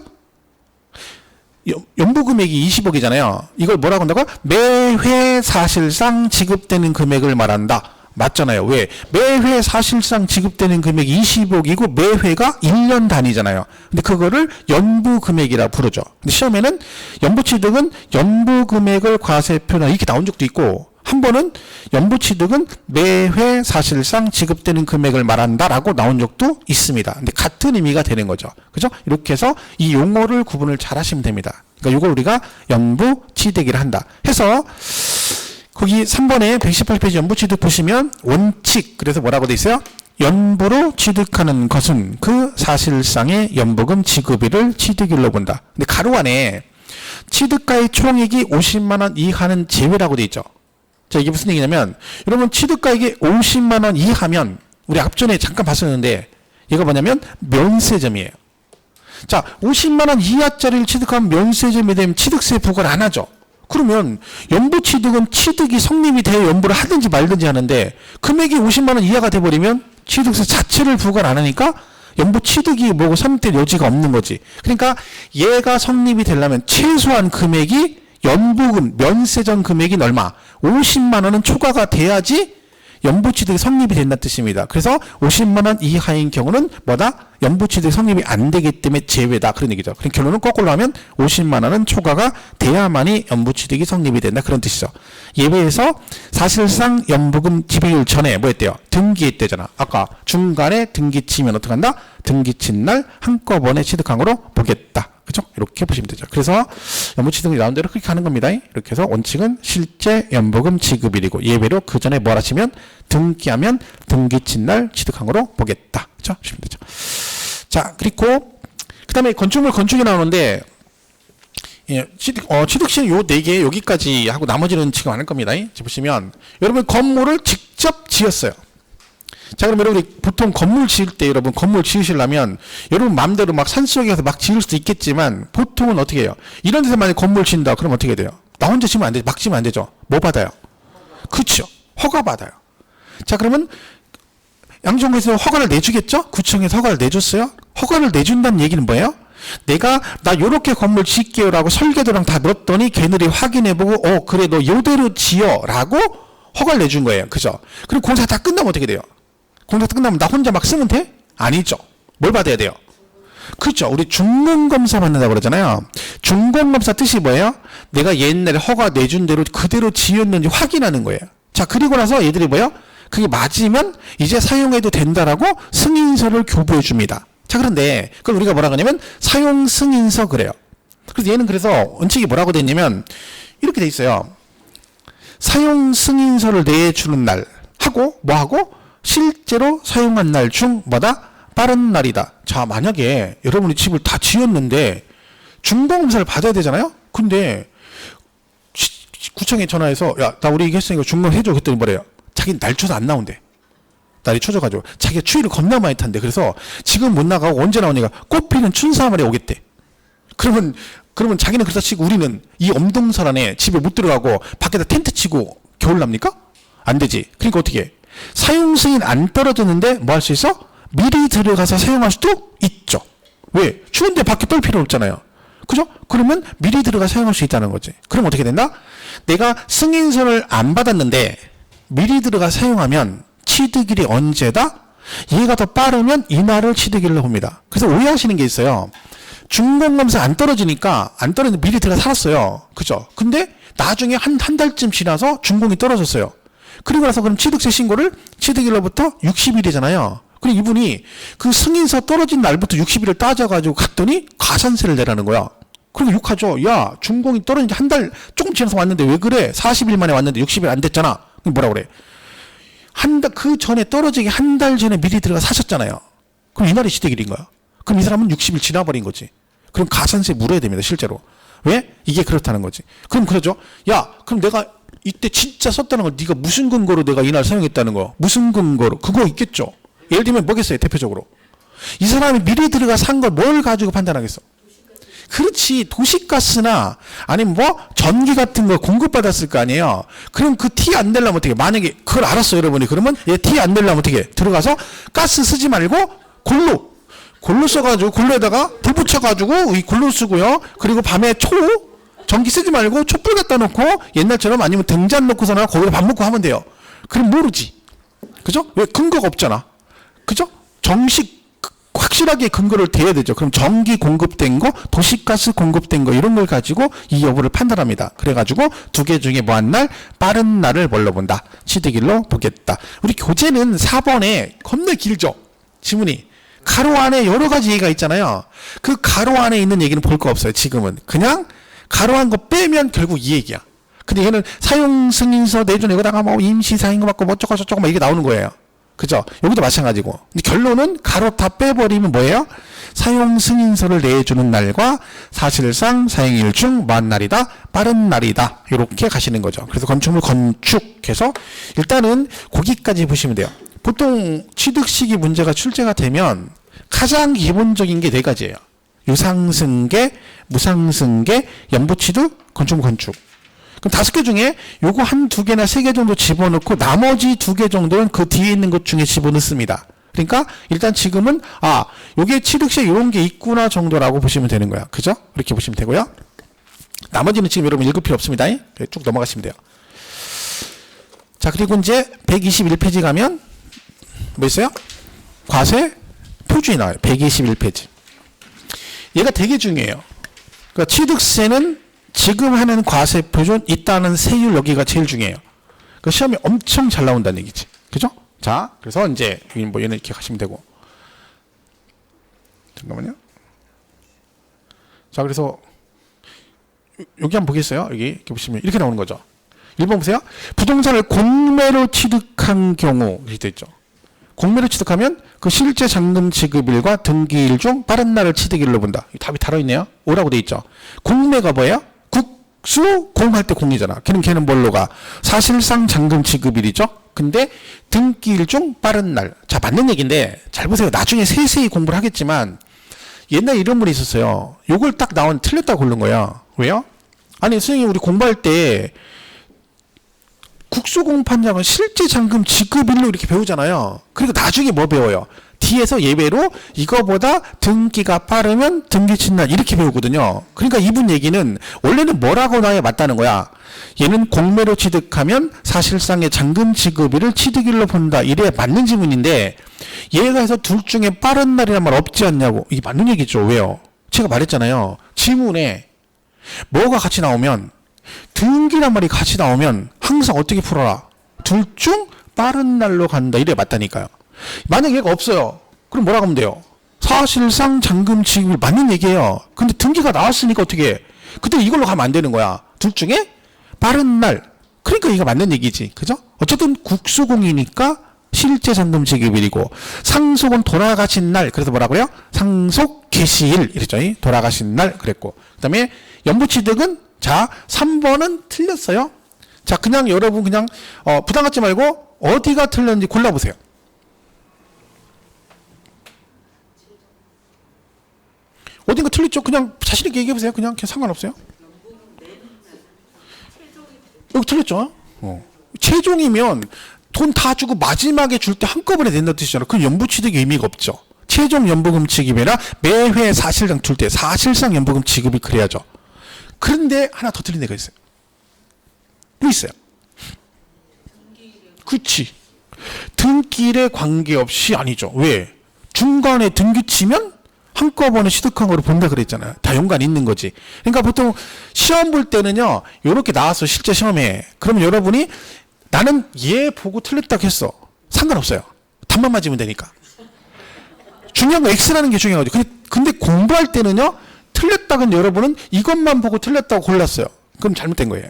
연부금액이 20억이잖아요. 이걸 뭐라고 한다고? 매회 사실상 지급되는 금액을 말한다. 맞잖아요. 왜? 매회 사실상 지급되는 금액이 20억이고 매회가 1년 단위잖아요. 근데 그거를 연부금액이라 부르죠. 근데 시험에는 연부취득은 연부금액을 과세표나 이렇게 나온 적도 있고 한 번은 연부취득은 매회 사실상 지급되는 금액을 말한다라고 나온 적도 있습니다. 근데 같은 의미가 되는 거죠. 그죠? 이렇게 해서 이 용어를 구분을 잘 하시면 됩니다. 그러니까 이걸 우리가 연부취득이라 한다. 해서 거기 3번에 118페이지 연부취득 보시면 원칙, 그래서 뭐라고 돼 있어요? 연부로 취득하는 것은 그 사실상의 연부금 지급일을 취득일로 본다. 근데 가로 안에 취득가의 총액이 50만 원 이하는 제외라고 돼 있죠. 자, 이게 무슨 얘기냐면 여러분 취득가액이 50만 원 이하면 우리 앞전에 잠깐 봤었는데 얘가 뭐냐면 면세점이에요. 자, 50만 원 이하짜리를 취득하면 면세점이 되면 취득세 부과를 안 하죠. 그러면 연부취득은 취득이 성립이 돼야 연부를 하든지 말든지 하는데 금액이 50만 원 이하가 돼버리면 취득세 자체를 부과를 안 하니까 연부취득이 뭐고 성립될 여지가 없는 거지. 그러니까 얘가 성립이 되려면 최소한 금액이 연부금, 면세점 금액이 얼마? 50만 원은 초과가 돼야지 연부취득이 성립이 된다는 뜻입니다. 그래서 50만 원 이하인 경우는 뭐다? 연부취득 성립이 안 되기 때문에 제외다. 그런 얘기죠. 그럼 결론은 거꾸로 하면 50만 원은 초과가 돼야만이 연부취득이 성립이 된다. 그런 뜻이죠. 예외에서 사실상 연부금 지배율 전에 뭐 했대요? 등기했대잖아. 아까 중간에 등기치면 어떻게 한다? 등기친 날 한꺼번에 취득한 거로 보겠다. 그죠? 이렇게 보시면 되죠. 그래서 연부취득이 나온 대로 그렇게 하는 겁니다. 이렇게 해서 원칙은 실제 연부금 지급일이고 예외로 그 전에 뭘 하시면 등기하면 등기친 날 취득한 거로 보겠다. 그죠? 보시면 되죠. 자, 그리고 그 다음에 건축물 건축이 나오는데 취득시는 요 4개 여기까지 하고 나머지는 지금 안 할 겁니다. 보시면 여러분 건물을 직접 지었어요. 자, 그럼 여러분이 보통 건물 지을 때 여러분 건물 지으시려면 여러분 마음대로 막 산속에 가서 막 지을 수도 있겠지만 보통은 어떻게 해요? 이런 데서 만약에 건물 지은다 그럼 어떻게 돼요? 나 혼자 지으면 안 되죠. 막 지으면 안 되죠. 뭐 받아요? 그렇죠. 허가 받아요. 자, 그러면 양정부에서 허가를 내주겠죠? 구청에서 허가를 내줬어요? 허가를 내준다는 얘기는 뭐예요? 내가 나 요렇게 건물 지을게요 라고 설계도랑 다 넣었더니 걔네들이 확인해보고 그래 너 요대로 지어 라고 허가를 내준 거예요. 그죠? 그리고 공사 다 끝나면 어떻게 돼요? 공사 끝나면 나 혼자 막 쓰면 돼? 아니죠. 뭘 받아야 돼요? 그렇죠. 우리 중공검사 받는다고 그러잖아요. 중공검사 뜻이 뭐예요? 내가 옛날에 허가 내준 대로 그대로 지었는지 확인하는 거예요. 자, 그리고 나서 얘들이 뭐예요? 그게 맞으면 이제 사용해도 된다라고 승인서를 교부해 줍니다. 자, 그런데 그걸 우리가 뭐라 그러냐면 사용 승인서 그래요. 그래서 얘는 그래서 원칙이 뭐라고 돼 있냐면 이렇게 돼 있어요. 사용 승인서를 내주는 날 하고 뭐 하고 실제로 사용한 날 중 뭐다? 빠른 날이다. 자, 만약에 여러분이 집을 다 지었는데 중공검사를 받아야 되잖아요? 근데 구청에 전화해서 야, 나 우리 이거 했으니까 중공 해줘. 그랬더니 뭐래요? 자기 날 쳐서 안 나온대. 날이 쳐져가지고 자기가 추위를 겁나 많이 탄대. 그래서 지금 못 나가고 언제 나오니까 꽃피는 춘삼월에 오겠대. 그러면 자기는 그렇다 치고 우리는 이 엄동설 안에 집에 못 들어가고 밖에다 텐트 치고 겨울 납니까? 안 되지. 그러니까 어떻게 해? 사용 승인 안 떨어졌는데 뭐 할 수 있어? 미리 들어가서 사용할 수도 있죠. 왜? 추운데 밖에 떨 필요 없잖아요. 그죠? 그러면 미리 들어가 사용할 수 있다는 거지. 그럼 어떻게 된다? 내가 승인서를 안 받았는데 미리 들어가 사용하면 취득일이 언제다? 얘가 더 빠르면 이날을 취득일로 봅니다. 그래서 오해하시는 게 있어요. 중공검사 안 떨어지니까 안 떨어지는데 미리 들어가 살았어요. 그죠? 근데 나중에 한 달쯤 지나서 중공이 떨어졌어요. 그리고 나서 그럼 취득세 신고를 취득일로부터 60일이잖아요. 그리고 이분이 그 승인서 떨어진 날부터 60일을 따져가지고 갔더니 가산세를 내라는 거야. 그리고 욕하죠. 야, 중공이 떨어진 지 한 달 조금 지나서 왔는데 왜 그래? 40일 만에 왔는데 60일 안 됐잖아. 그럼 뭐라 그래? 그 전에 떨어지기 한 달 전에 미리 들어가 사셨잖아요. 그럼 이날이 취득일인 거야. 그럼 이 사람은 60일 지나버린 거지. 그럼 가산세 물어야 됩니다, 실제로. 왜? 이게 그렇다는 거지. 그럼 그러죠. 야, 그럼 내가 이때 진짜 썼다는 걸 네가 무슨 근거로 내가 이날 사용했다는 거? 무슨 근거로? 그거 있겠죠. 예를 들면 뭐겠어요, 대표적으로? 이 사람이 미리 들어가 산 걸 뭘 가지고 판단하겠어? 그렇지. 도시가스나 아니면 뭐 전기 같은 거 공급받았을 거 아니에요. 그럼 그 티 안 내려면 어떻게? 만약에 그걸 알았어 여러분이. 그러면 얘 티 안 내려면 어떻게? 들어가서 가스 쓰지 말고 골로 써가지고 골로에다가 불 붙여가지고 이 골로 쓰고요. 그리고 밤에 전기 쓰지 말고 촛불 갖다 놓고 옛날처럼 아니면 등잔 놓고서나 거기서 밥 먹고 하면 돼요. 그럼 모르지. 그죠? 왜? 근거가 없잖아. 그죠? 정식 확실하게 근거를 대야 되죠. 그럼 전기 공급된 거, 도시가스 공급된 거 이런 걸 가지고 이 여부를 판단합니다. 그래가지고 두 개 중에 뭐한 날, 빠른 날을 뭘로 본다? 취득일로 보겠다. 우리 교재는 4번에 겁나 길죠. 지문이. 가로 안에 여러 가지 얘기가 있잖아요. 그 가로 안에 있는 얘기는 볼 거 없어요. 지금은. 그냥 가로 한 거 빼면 결국 이 얘기야. 근데 얘는 사용 승인서 내주내고다가 뭐 임시 사인거 받고 뭐 어쩌고 저쩌고 막 이게 나오는 거예요. 그죠? 여기도 마찬가지고. 근데 결론은 가로 다 빼버리면 뭐예요? 사용 승인서를 내주는 날과 사실상 사용일 중 먼 날이다, 빠른 날이다. 이렇게 가시는 거죠. 그래서 건축물 건축해서 일단은 거기까지 보시면 돼요. 보통 취득 시기 문제가 출제가 되면 가장 기본적인 게 네 가지예요. 유상승계, 무상승계, 연부취득, 건축물 건축. 그럼 5개 중에 요거 한 2개나 3개 정도 집어넣고 나머지 2개 정도는 그 뒤에 있는 것 중에 집어넣습니다. 그러니까 일단 지금은 요게 취득시에 요런 게 있구나 정도라고 보시면 되는 거야. 그죠? 그렇게 보시면 되고요. 나머지는 지금 여러분 읽을 필요 없습니다. 쭉 넘어가시면 돼요. 자, 그리고 이제 121페이지 가면 뭐 있어요? 과세 표준이 나와요. 121페이지. 얘가 되게 중요해요. 그러니까 취득세는 지금 하는 과세 표준 있다는 세율 여기가 제일 중요해요. 그 시험에 엄청 잘 나온다는 얘기지. 그죠? 자, 그래서 이제 뭐 얘는 이렇게 가시면 되고. 잠깐만요. 자, 그래서 여기 한번 보겠어요. 여기 이렇게 보시면 이렇게 나오는 거죠. 1번 보세요. 부동산을 공매로 취득한 경우 이렇게 돼 있죠. 공매로 취득하면 그 실제 잔금 지급일과 등기일 중 빠른 날을 취득일로 본다. 답이 달아있네요. 오라고 돼 있죠. 공매가 뭐예요? 국수 공할 때 공이잖아. 걔는 뭘로 가? 사실상 잔금 지급일이죠. 근데 등기일 중 빠른 날. 자, 맞는 얘기인데 잘 보세요. 나중에 세세히 공부를 하겠지만 옛날 이런 분이 있었어요. 요걸 딱 틀렸다고 고른 거야. 왜요? 아니 선생님 우리 공부할 때 국수공판장은 실제 잔금 지급일로 이렇게 배우잖아요. 그리고 나중에 뭐 배워요? 뒤에서 예외로 이거보다 등기가 빠르면 등기친날 이렇게 배우거든요. 그러니까 이분 얘기는 원래는 뭐라고 나야 맞다는 거야. 얘는 공매로 취득하면 사실상의 잔금 지급일을 취득일로 본다. 이래야 맞는 지문인데 얘가 해서 둘 중에 빠른 날이란 말 없지 않냐고. 이게 맞는 얘기죠. 왜요? 제가 말했잖아요. 지문에 뭐가 같이 나오면 등기란 말이 같이 나오면 항상 어떻게 풀어라? 둘 중 빠른 날로 간다. 이래 맞다니까요. 만약 얘가 없어요. 그럼 뭐라고 하면 돼요? 사실상 잔금 지급일 맞는 얘기예요. 근데 등기가 나왔으니까 어떻게 해? 그때 이걸로 가면 안 되는 거야. 둘 중에 빠른 날. 그러니까 이거 맞는 얘기지. 그죠? 어쨌든 국수공이니까 실제 잔금 지급일이고 상속은 돌아가신 날. 그래서 뭐라 그래요? 상속 개시일 이랬죠. 돌아가신 날 그랬고. 그다음에 연부취득은 자 3번은 틀렸어요. 자 그냥 여러분 그냥 부담 갖지 말고 어디가 틀렸는지 골라보세요. 어딘가 틀렸죠? 그냥 자신있게 얘기해보세요. 그냥 상관없어요. 여기 틀렸죠? 최종이면 돈 다 주고 마지막에 줄 때 한꺼번에 낸다는 뜻이잖아. 그건 연부취득의 의미가 없죠. 최종 연부금 지급이라 매회 사실상 줄 때 사실상 연부금 지급이 그래야죠. 그런데 하나 더 틀린 데가 있어요. 뭐 있어요? 그치. 등기일에 관계없이 아니죠. 왜? 중간에 등기 치면 한꺼번에 취득한 거를 본다 그랬잖아요. 다 연관이 있는 거지. 그러니까 보통 시험 볼 때는요. 이렇게 나왔어. 실제 시험에. 그러면 여러분이 나는 얘 보고 틀렸다고 했어. 상관없어요. 답만 맞으면 되니까. 중요한 건 X라는 게 중요한 거죠. 근데 공부할 때는요. 틀렸다고는 여러분은 이것만 보고 틀렸다고 골랐어요. 그럼 잘못된 거예요.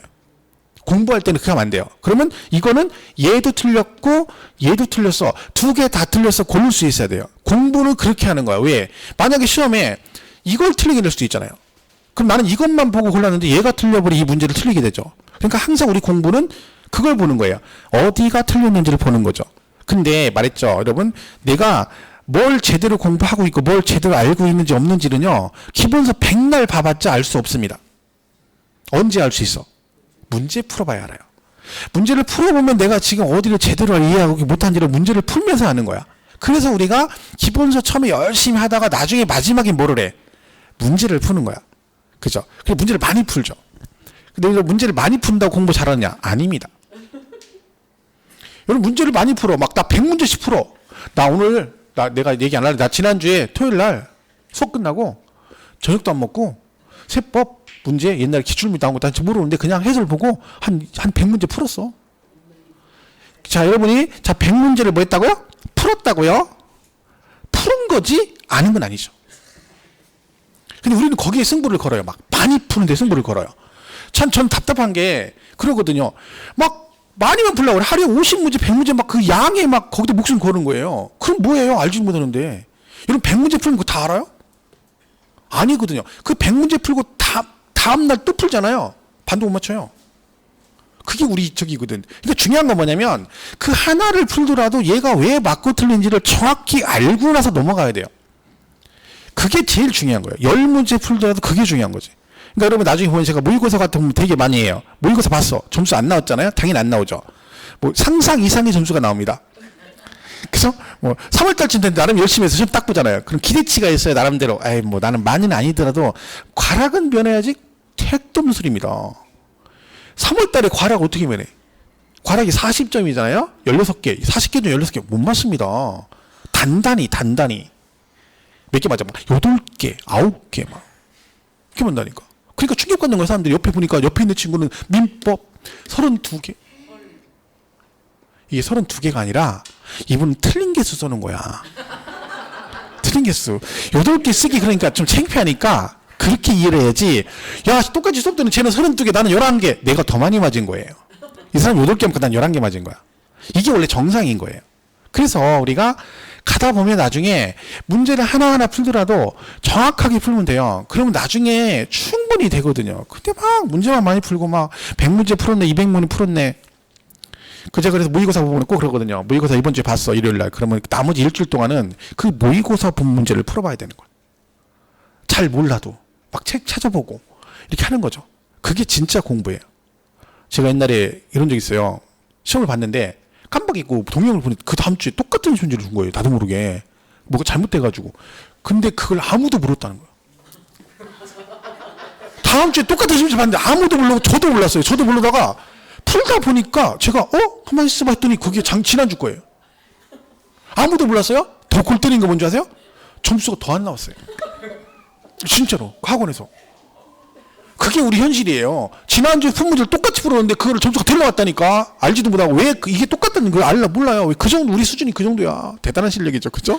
공부할 때는 그렇게 하면 안 돼요. 그러면 이거는 얘도 틀렸고 얘도 틀렸어. 두 개 다 틀렸어. 고를 수 있어야 돼요. 공부는 그렇게 하는 거야. 왜? 만약에 시험에 이걸 틀리게 될 수도 있잖아요. 그럼 나는 이것만 보고 골랐는데 얘가 틀려버리 이 문제를 틀리게 되죠. 그러니까 항상 우리 공부는 그걸 보는 거예요. 어디가 틀렸는지를 보는 거죠. 근데 말했죠. 여러분 내가 뭘 제대로 공부하고 있고 뭘 제대로 알고 있는지 없는지는요. 기본서 100날 봐봤자 알 수 없습니다. 언제 알 수 있어? 문제 풀어봐야 알아요. 문제를 풀어보면 내가 지금 어디를 제대로 이해하고 못한지를 문제를 풀면서 하는 거야. 그래서 우리가 기본서 처음에 열심히 하다가 나중에 마지막에 뭐를 해? 문제를 푸는 거야. 그죠? 그래서 문제를 많이 풀죠. 근데 문제를 많이 푼다고 공부 잘하느냐? 아닙니다. 여러분 문제를 많이 풀어. 막 나 100문제씩 풀어. 나 내가 얘기 안 할래. 나 지난주에 토요일 날 수업 끝나고 저녁도 안 먹고 세법 문제 옛날에 기출문제 나온 거 난 모르는데 그냥 해설 보고 한 100문제 풀었어. 자, 여러분이 자 100문제를 뭐 했다고요? 풀었다고요? 푸른 거지 아는 건 아니죠. 근데 우리는 거기에 승부를 걸어요. 막 많이 푸는데 승부를 걸어요. 전 답답한 게 그러거든요. 막 많이만 풀려고 그래. 하루에 50문제, 100문제 막 그 양에 막 거기다 목숨 거는 거예요. 그럼 뭐예요? 알지도 못하는데. 여러분 100문제 풀는 거 다 알아요? 아니거든요. 그 100문제 풀고 다음날 또 풀잖아요. 반도 못 맞춰요. 그게 우리 적이거든. 그러니까 중요한 건 뭐냐면 그 하나를 풀더라도 얘가 왜 맞고 틀린지를 정확히 알고 나서 넘어가야 돼요. 그게 제일 중요한 거예요. 10문제 풀더라도 그게 중요한 거지. 그러니까 여러분 나중에 보면 제가 모의고사 같은 거 되게 많이 해요. 모의고사 봤어. 점수 안 나왔잖아요. 당연히 안 나오죠. 뭐 상상 이상의 점수가 나옵니다. 그래서 뭐 3월달쯤 됐는데 나름 열심히 해서 시험 딱 보잖아요. 그럼 기대치가 있어요. 나름대로. 에이 뭐 나는 많이는 아니더라도 과락은 면해야지 택도 없는 소리입니다. 3월달에 과락 어떻게 면해? 과락이 40점이잖아요. 16개. 40개 중 16개 못 맞습니다. 단단히. 몇 개 맞아? 막 8개, 9개 막. 이렇게 만다니까. 그러니까 충격받는 거야. 사람들이 옆에 보니까 옆에 있는 친구는 민법 32개. 이게 32개가 아니라 이분은 틀린 개수 써는 거야. 틀린 개수. 8개 쓰기 그러니까 좀 창피하니까 그렇게 이해를 해야지. 야, 똑같이 수업 때는 쟤는 32개, 나는 11개. 내가 더 많이 맞은 거예요. 이 사람 8개 하면 난 11개 맞은 거야. 이게 원래 정상인 거예요. 그래서 우리가 가다 보면 나중에 문제를 하나하나 풀더라도 정확하게 풀면 돼요. 그러면 나중에 충분히 되거든요. 근데 막 문제만 많이 풀고 막 100문제 풀었네, 200문제 풀었네. 제가 그래서 모의고사 부분을 꼭 그러거든요. 모의고사 이번 주에 봤어, 일요일 날. 그러면 나머지 일주일 동안은 그 모의고사 부분 문제를 풀어봐야 되는 거예요. 잘 몰라도 막 책 찾아보고 이렇게 하는 거죠. 그게 진짜 공부예요. 제가 옛날에 이런 적 있어요. 시험을 봤는데 깜빡 잊고 동영을 보니 그 다음 주에 똑같은 문제를 준 거예요. 나도 모르게. 뭐가 잘못돼가지고. 근데 그걸 아무도 모르었다는 거예요. 다음 주에 똑같은 문제 봤는데 아무도 모르고 저도 몰랐어요. 저도 모르다가 풀다 보니까 제가 가만히 있어봐 했더니 그게 지난주 거예요. 아무도 몰랐어요? 더 골 때린 거 뭔지 아세요? 점수가 더 안 나왔어요. 진짜로 학원에서. 그게 우리 현실이에요. 지난주 푼 문제를 똑같이 풀었는데 그거를 점수가 더 나왔다니까. 알지도 못하고 왜 이게 똑같다는 걸 몰라요. 왜 그 정도 우리 수준이 그 정도야. 대단한 실력이죠. 그죠?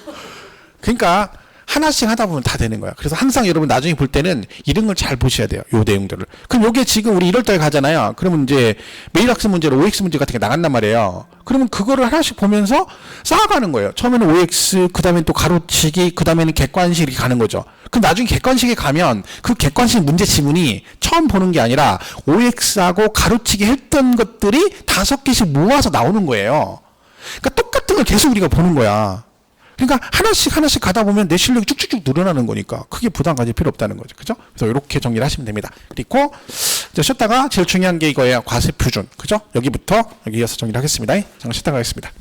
그러니까 하나씩 하다 보면 다 되는 거야. 그래서 항상 여러분 나중에 볼 때는 이런 걸 잘 보셔야 돼요. 요 내용들을. 그럼 요게 지금 우리 1월달에 가잖아요. 그러면 이제 매일학습 문제로 OX 문제 같은 게 나간단 말이에요. 그러면 그거를 하나씩 보면서 쌓아가는 거예요. 처음에는 OX, 그 다음에 또 가로치기, 그 다음에는 객관식 이렇게 가는 거죠. 그럼 나중에 객관식에 가면 그 객관식 문제 지문이 처음 보는 게 아니라 OX하고 가로치기 했던 것들이 5개씩 모아서 나오는 거예요. 그러니까 똑같은 걸 계속 우리가 보는 거야. 그러니까 하나씩 가다 보면 내 실력이 쭉쭉쭉 늘어나는 거니까 크게 부담 가질 필요 없다는 거죠. 그죠? 그래서 이렇게 정리를 하시면 됩니다. 그리고 이제 쉬었다가 제일 중요한 게 이거예요. 과세 표준. 그죠? 여기부터 여기 이어서 정리를 하겠습니다. 잠깐 쉬었다가 하겠습니다.